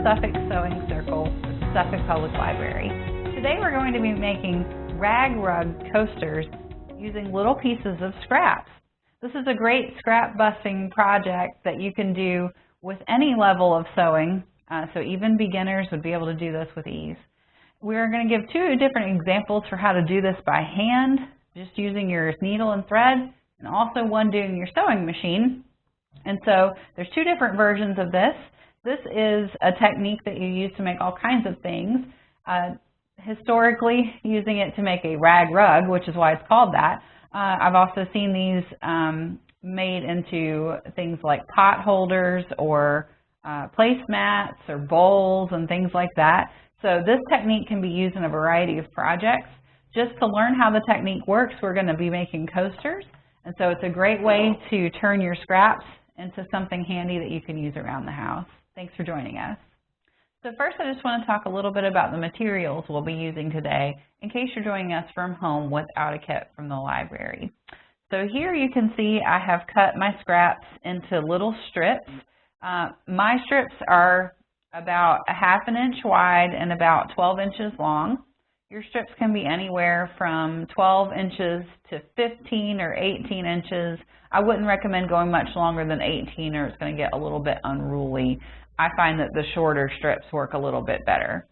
Suffolk Sewing Circle at the Suffolk Public Library. Today we're going to be making rag rug coasters using little pieces of scraps. This is a great scrap busting project that you can do with any level of sewing, so even beginners would be able to do this with ease. We're going to give two different examples for how to do this by hand, just using your needle and thread, and also one doing your sewing machine. And so there's two different versions of this. This is a technique that you use to make all kinds of things. Historically, using it to make a rag rug, which is why it's called that. I've also seen these made into things like pot holders or placemats or bowls and things like that. So this technique can be used in a variety of projects. Just to learn how the technique works, we're going to be making coasters. And so it's a great way to turn your scraps into something handy that you can use around the house. Thanks for joining us. So first I just want to talk a little bit about the materials we'll be using today in case you're joining us from home without a kit from the library. So here you can see I have cut my scraps into little strips. My strips are about a ½ inch wide and about 12 inches long. Your strips can be anywhere from 12 inches to 15 or 18 inches. I wouldn't recommend going much longer than 18 or it's going to get a little bit unruly. I find that the shorter strips work a little bit better.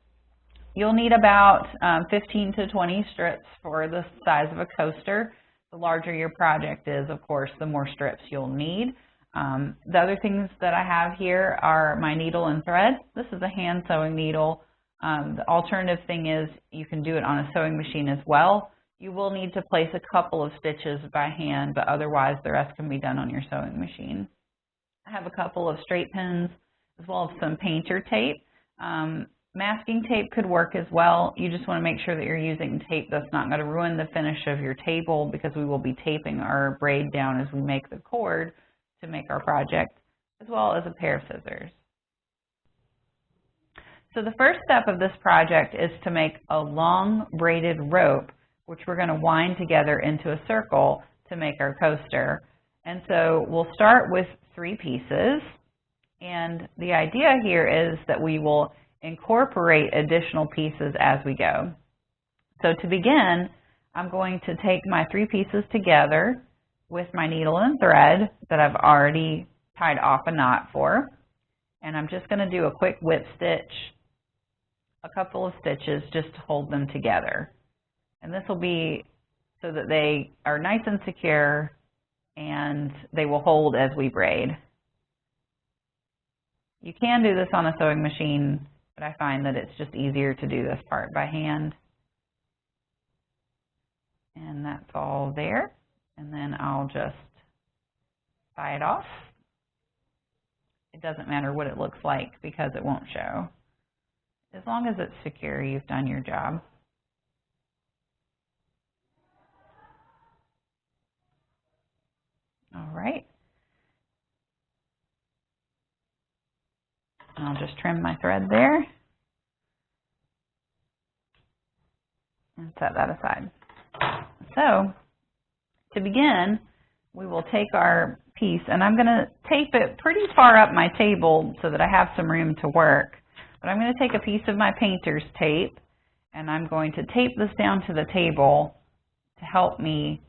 You'll need about 15 to 20 strips for the size of a coaster. The larger your project is, of course, the more strips you'll need. The other things that I have here are my needle and thread. This is a hand sewing needle. The alternative thing is you can do it on a sewing machine as well. You will need to place a couple of stitches by hand, but otherwise the rest can be done on your sewing machine. I have a couple of straight pins as well as some painter tape. Masking tape could work as well. You just want to make sure that you're using tape that's not going to ruin the finish of your table, because we will be taping our braid down as we make the cord to make our project, as well as a pair of scissors. So the first step of this project is to make a long braided rope, which we're going to wind together into a circle to make our coaster. And so we'll start with 3 pieces. And the idea here is that we will incorporate additional pieces as we go. So to begin, I'm going to take my 3 pieces together with my needle and thread that I've already tied off a knot for. And I'm just going to do a quick whip stitch, a couple of stitches just to hold them together. And this will be so that they are nice and secure and they will hold as we braid. You can do this on a sewing machine, but I find that it's just easier to do this part by hand. And that's all there. And then I'll just tie it off. It doesn't matter what it looks like because it won't show. As long as it's secure, you've done your job. All right. I'll just trim my thread there and set that aside. So to begin, we will take our piece, and I'm going to tape it pretty far up my table so that I have some room to work. But I'm going to take a piece of my painter's tape, and I'm going to tape this down to the table to help me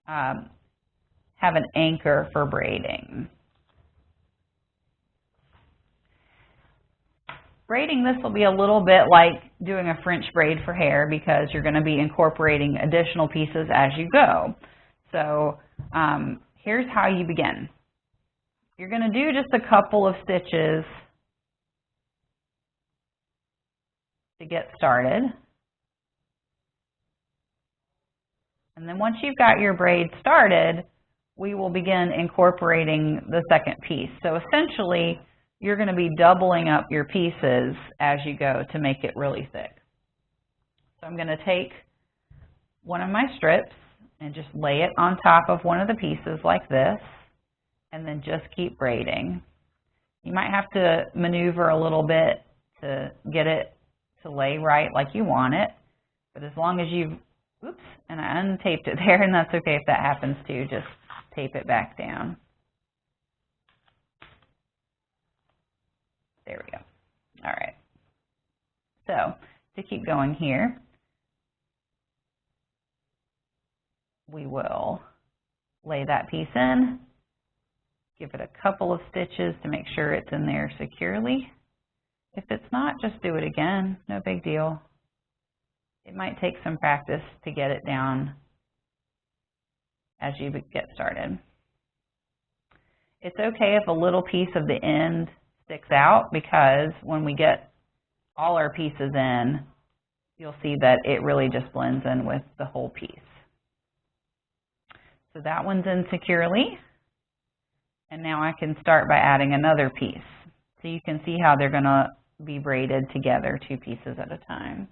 have an anchor for braiding. Braiding this will be a little bit like doing a French braid for hair because you're going to be incorporating additional pieces as you go. So here's how you begin. You're going to do just a couple of stitches to get started. And then once you've got your braid started, we will begin incorporating the second piece. So essentially, you're going to be doubling up your pieces as you go to make it really thick. So I'm going to take one of my strips and just lay it on top of one of the pieces like this, and then just keep braiding. You might have to maneuver a little bit to get it to lay right like you want it, but as long as you've, oops, and I untaped it there, and that's okay if that happens too, just tape it back down. There we go. All right. So to keep going here, we will lay that piece in, give it a couple of stitches to make sure it's in there securely. If it's not, just do it again, no big deal. It might take some practice to get it down as you get started. It's okay if a little piece of the end sticks out, because when we get all our pieces in, you'll see that it really just blends in with the whole piece. So that one's in securely, and now I can start by adding another piece. So you can see how they're going to be braided together, 2 pieces at a time.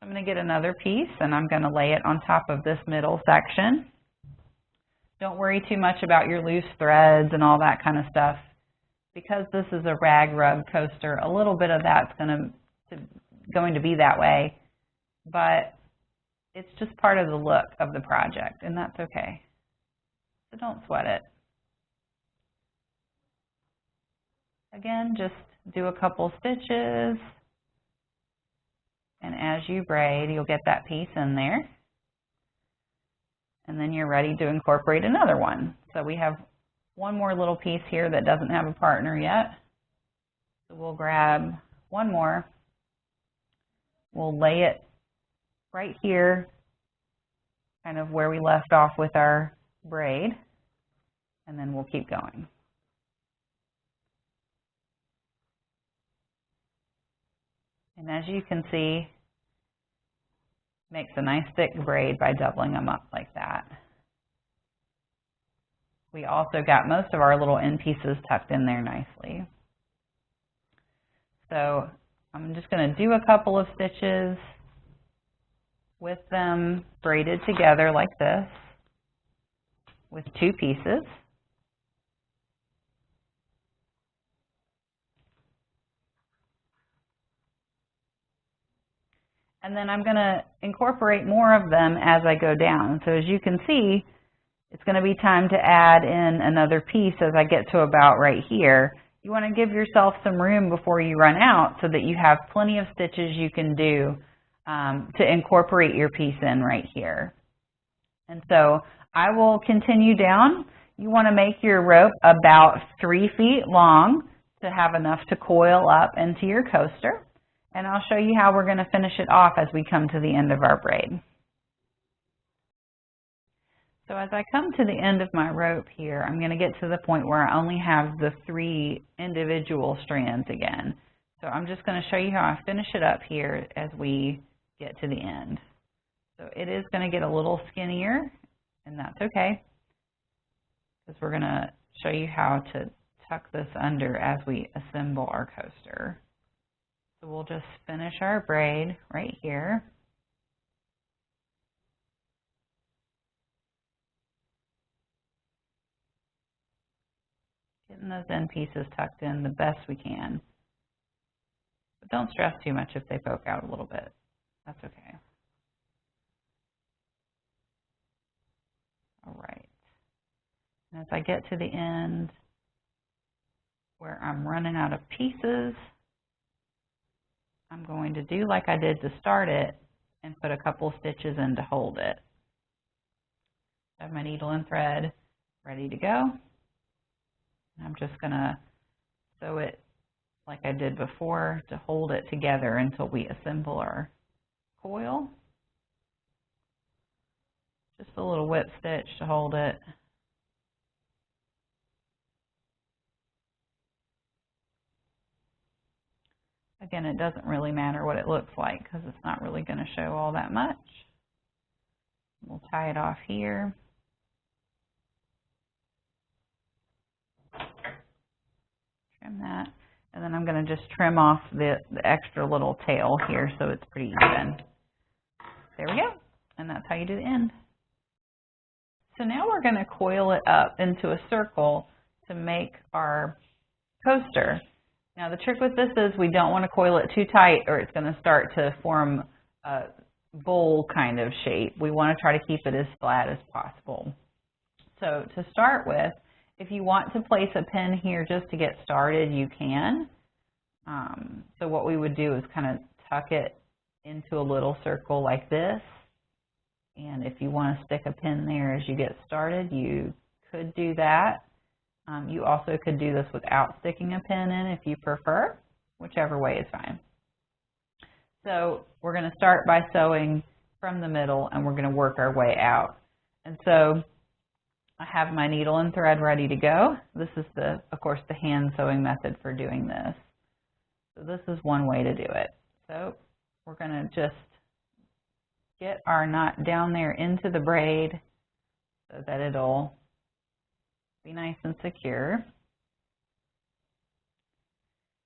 I'm going to get another piece and I'm going to lay it on top of this middle section. Don't worry too much about your loose threads and all that kind of stuff. Because this is a rag rug coaster, a little bit of that's going to be that way, but it's just part of the look of the project, and that's okay. So don't sweat it. Again, just do a couple stitches, and as you braid, you'll get that piece in there, and then you're ready to incorporate another one. So we have one more little piece here that doesn't have a partner yet. So we'll grab one more. We'll lay it right here, kind of where we left off with our braid, and then we'll keep going. And as you can see, makes a nice thick braid by doubling them up like that. We also got most of our little end pieces tucked in there nicely. So I'm just going to do a couple of stitches with them braided together like this with 2 pieces. And then I'm going to incorporate more of them as I go down. So as you can see, it's going to be time to add in another piece as I get to about right here. You want to give yourself some room before you run out so that you have plenty of stitches you can do to incorporate your piece in right here. And so I will continue down. You want to make your rope about 3 feet long to have enough to coil up into your coaster. And I'll show you how we're going to finish it off as we come to the end of our braid. So as I come to the end of my rope here, I'm going to get to the point where I only have the 3 individual strands again. So I'm just going to show you how I finish it up here as we get to the end. So it is going to get a little skinnier, and that's okay, because we're going to show you how to tuck this under as we assemble our coaster. So we'll just finish our braid right here. Getting those end pieces tucked in the best we can. But don't stress too much if they poke out a little bit. That's okay. All right. And as I get to the end where I'm running out of pieces, I'm going to do like I did to start it and put a couple stitches in to hold it. I have my needle and thread ready to go. I'm just going to sew it like I did before to hold it together until we assemble our coil. Just a little whip stitch to hold it. Again, it doesn't really matter what it looks like because it's not really going to show all that much. We'll tie it off here. Trim that. And then I'm going to just trim off the extra little tail here so it's pretty even. There we go. And that's how you do the end. So now we're going to coil it up into a circle to make our coaster. Now the trick with this is we don't want to coil it too tight or it's going to start to form a bowl kind of shape. We want to try to keep it as flat as possible. So to start with, if you want to place a pin here just to get started, you can. So what we would do is kind of tuck it into a little circle like this. And if you want to stick a pin there as you get started, you could do that. You also could do this without sticking a pin in if you prefer, whichever way is fine. So we're going to start by sewing from the middle, and we're going to work our way out. And so I have my needle and thread ready to go. This is, of course, the hand sewing method for doing this. So this is one way to do it. So we're going to just get our knot down there into the braid so that it'll be nice and secure.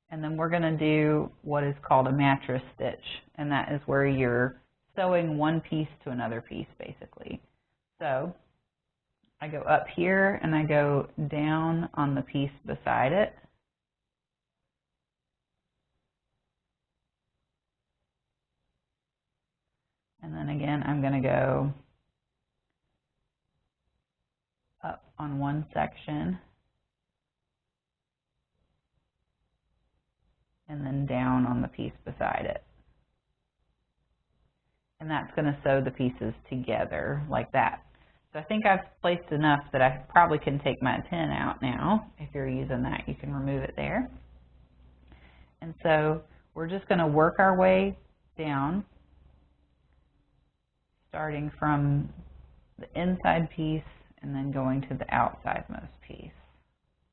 And then we're going to do what is called a mattress stitch, and that is where you're sewing one piece to another piece, basically. So I go up here and I go down on the piece beside it. And then again, I'm going to go up on one section and then down on the piece beside it. And that's going to sew the pieces together like that. So I think I've placed enough that I probably can take my pin out now. If you're using that, you can remove it there. And so we're just going to work our way down, starting from the inside piece and then going to the outsidemost piece,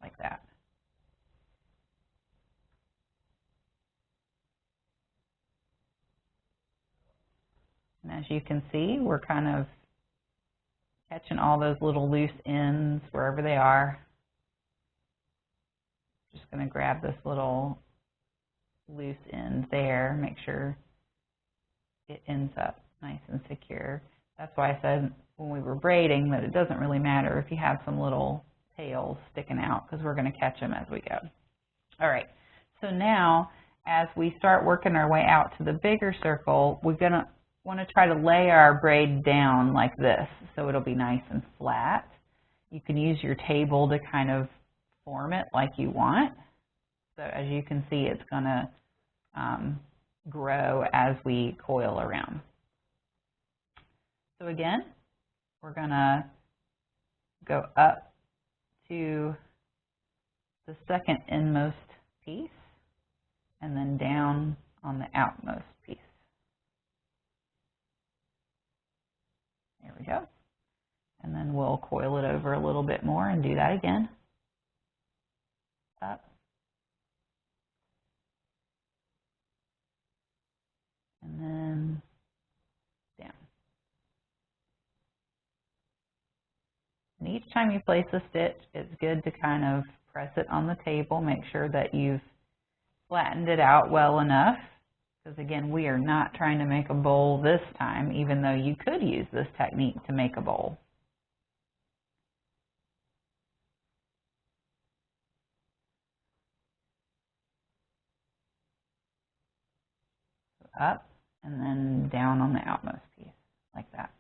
like that. And as you can see, we're kind of catching all those little loose ends wherever they are. Just going to grab this little loose end there, make sure it ends up nice and secure. That's why I said when we were braiding that it doesn't really matter if you have some little tails sticking out, because we're going to catch them as we go. All right, so now as we start working our way out to the bigger circle, we're going to want to try to lay our braid down like this so it'll be nice and flat. You can use your table to kind of form it like you want. So as you can see, it's going to grow as we coil around. So again, we're going to go up to the second inmost piece and then down on the outmost piece. There we go. And then we'll coil it over a little bit more and do that again. Up. And then down. And each time you place a stitch, it's good to kind of press it on the table, make sure that you've flattened it out well enough. Because again, we are not trying to make a bowl this time, even though you could use this technique to make a bowl. So up and then down on the outmost piece, like that.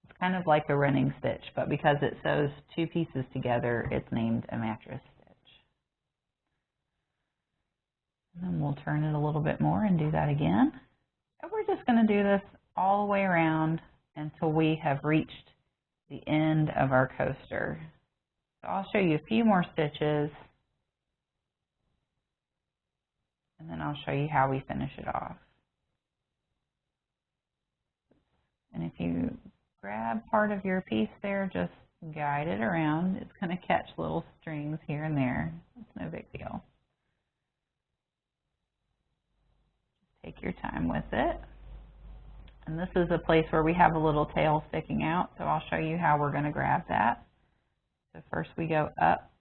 It's kind of like a running stitch, but because it sews two pieces together, it's named a mattress stitch. And then we'll turn it a little bit more and do that again. And we're just going to do this all the way around until we have reached the end of our coaster. So I'll show you a few more stitches, and then I'll show you how we finish it off. And if you grab part of your piece there, just guide it around. It's going to catch little strings here and there. It's no big deal. Take your time with it. And this is a place where we have a little tail sticking out, so I'll show you how we're going to grab that. So first we go up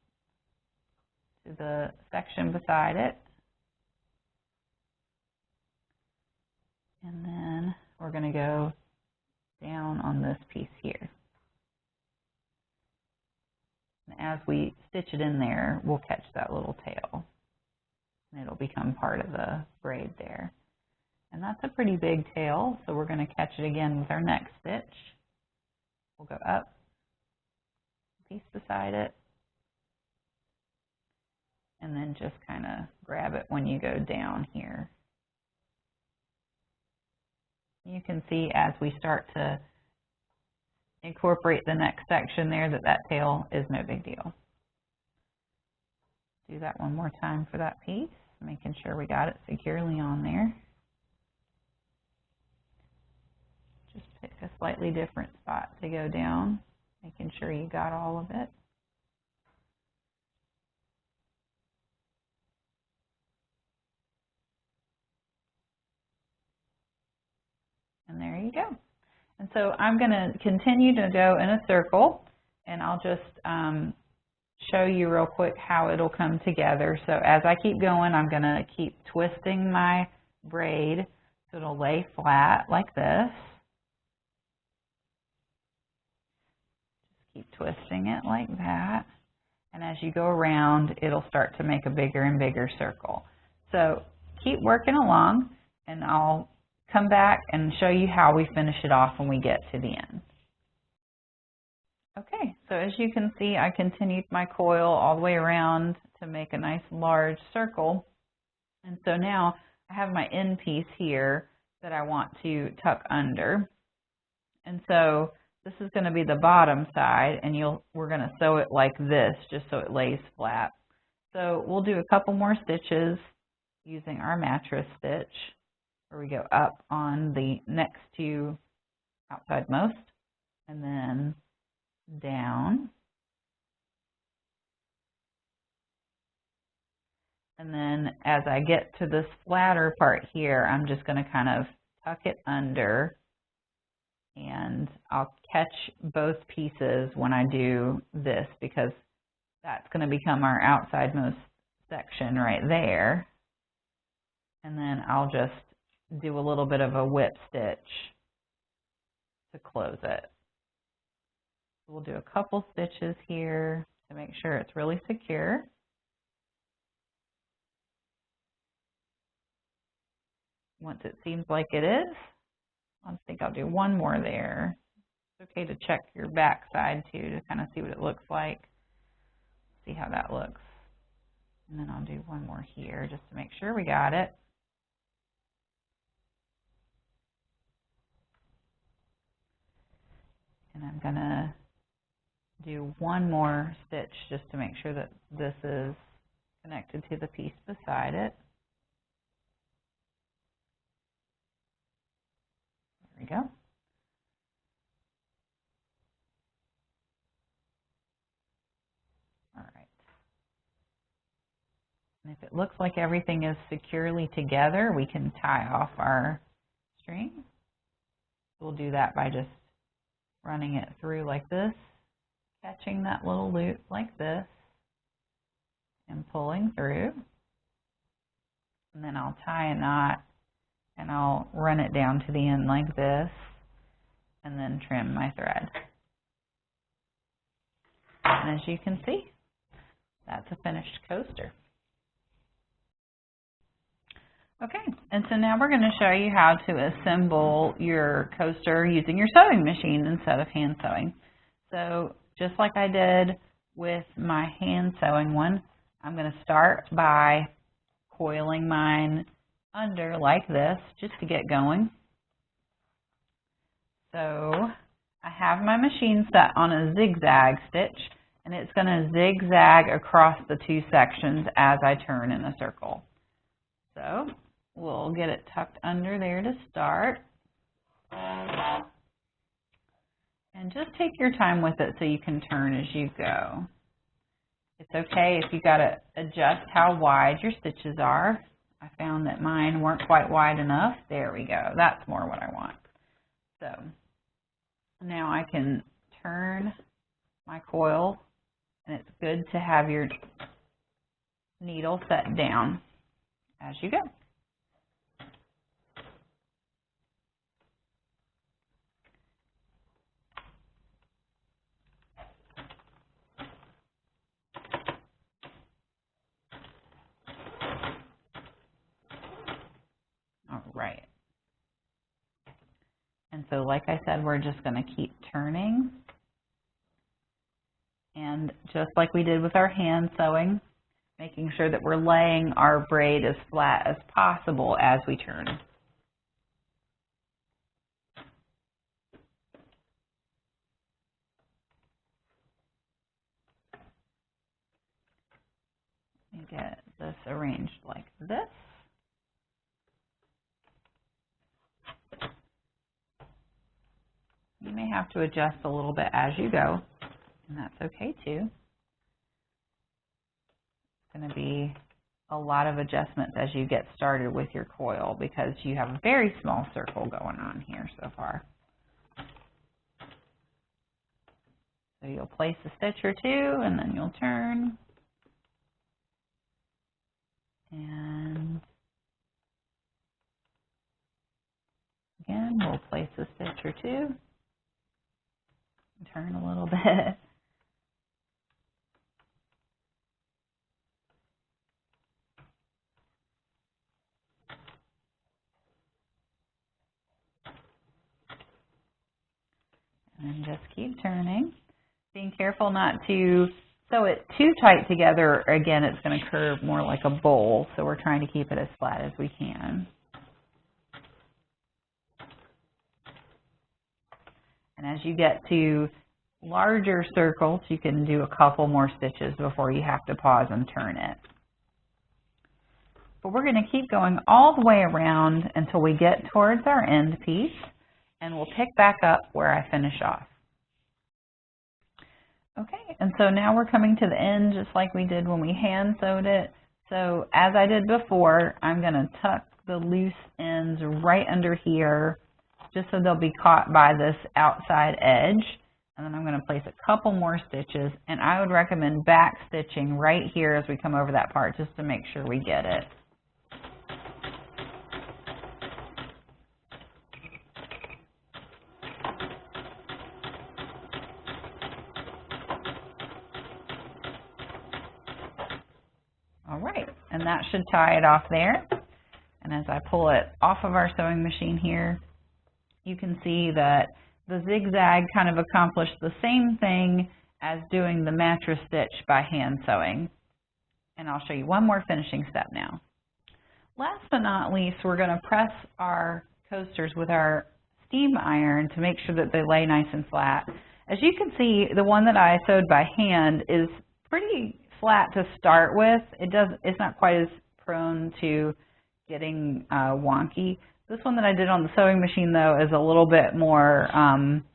to the section beside it. And then we're going to go down on this piece here. And as we stitch it in there, we'll catch that little tail. And it'll become part of the braid there. And that's a pretty big tail, so we're going to catch it again with our next stitch. We'll go up, piece beside it, and then just kind of grab it when you go down here. You can see as we start to incorporate the next section there that tail is no big deal. Do that one more time for that piece, making sure we got it securely on there. Just pick a slightly different spot to go down, making sure you got all of it. And there you go. And so I'm going to continue to go in a circle, and I'll just show you real quick how it'll come together. So as I keep going, I'm going to keep twisting my braid so it'll lay flat like this. Just keep twisting it like that. And as you go around, it'll start to make a bigger and bigger circle. So keep working along, and I'll come back and show you how we finish it off when we get to the end. Okay, so as you can see, I continued my coil all the way around to make a nice large circle. And so now I have my end piece here that I want to tuck under. And so this is going to be the bottom side, and we're going to sew it like this just so it lays flat. So we'll do a couple more stitches using our mattress stitch, where we go up on the next to outsidemost, and then down, and then as I get to this flatter part here, I'm just going to kind of tuck it under, and I'll catch both pieces when I do this, because that's going to become our outsidemost section right there. And then I'll just do a little bit of a whip stitch to close it. We'll do a couple stitches here to make sure it's really secure. Once it seems like it is, I think I'll do one more there. It's okay to check your back side too to kind of see what it looks like. See how that looks. And then I'll do one more here just to make sure we got it. And I'm going to do one more stitch just to make sure that this is connected to the piece beside it. There we go. All right. And if it looks like everything is securely together, we can tie off our string. We'll do that by just running it through like this, catching that little loop like this, and pulling through. And then I'll tie a knot, and I'll run it down to the end like this, and then trim my thread. And as you can see, that's a finished coaster. Okay, and so now we're going to show you how to assemble your coaster using your sewing machine instead of hand sewing. So just like I did with my hand sewing one, I'm going to start by coiling mine under like this just to get going. So I have my machine set on a zigzag stitch, and it's going to zigzag across the two sections as I turn in a circle. So we'll get it tucked under there to start. And just take your time with it so you can turn as you go. It's okay if you got to adjust how wide your stitches are. I found that mine weren't quite wide enough. There we go. That's more what I want. So now I can turn my coil, and it's good to have your needle set down as you go. All right. And so like I said, we're just going to keep turning. And just like we did with our hand sewing, making sure that we're laying our braid as flat as possible as we turn. And get this arranged like this. You may have to adjust a little bit as you go, and that's okay too. It's going to be a lot of adjustments as you get started with your coil because you have a very small circle going on here so far. So you'll place a stitch or two and then you'll turn. And again, we'll place a stitch or two. Turn a little bit. And just keep turning. Being careful not to sew it too tight together. Again, it's going to curve more like a bowl, so we're trying to keep it as flat as we can. And as you get to larger circles, you can do a couple more stitches before you have to pause and turn it. But we're going to keep going all the way around until we get towards our end piece, and we'll pick back up where I finish off. Okay, and so now we're coming to the end just like we did when we hand sewed it. So as I did before, I'm going to tuck the loose ends right under here just so they'll be caught by this outside edge. And then I'm going to place a couple more stitches, and I would recommend back stitching right here as we come over that part just to make sure we get it. All right, and that should tie it off there. And as I pull it off of our sewing machine here, you can see that the zigzag kind of accomplished the same thing as doing the mattress stitch by hand sewing. And I'll show you one more finishing step now. Last but not least, we're going to press our coasters with our steam iron to make sure that they lay nice and flat. As you can see, the one that I sewed by hand is pretty flat to start with. It's not quite as prone to getting wonky. This one that I did on the sewing machine, though, is a little bit more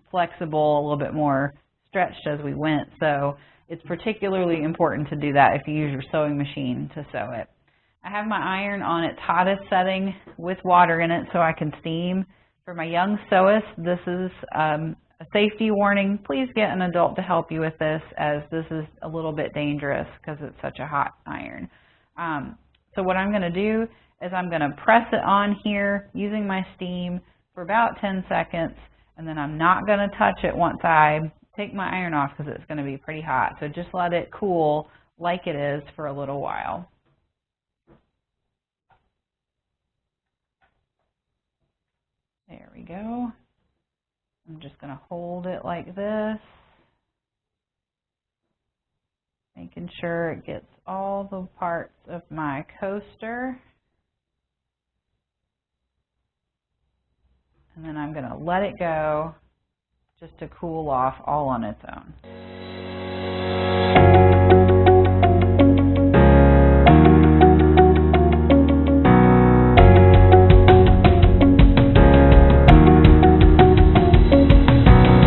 flexible, a little bit more stretched as we went. So it's particularly important to do that if you use your sewing machine to sew it. I have my iron on its hottest setting with water in it so I can steam. For my young sewists, this is a safety warning. Please get an adult to help you with this, as this is a little bit dangerous because it's such a hot iron. So what I'm going to do is I'm going to press it on here using my steam for about 10 seconds, and then I'm not going to touch it once I take my iron off because it's going to be pretty hot. So just let it cool like it is for a little while. There we go. I'm just going to hold it like this, making sure it gets all the parts of my coaster. And then I'm going to let it go just to cool off all on its own.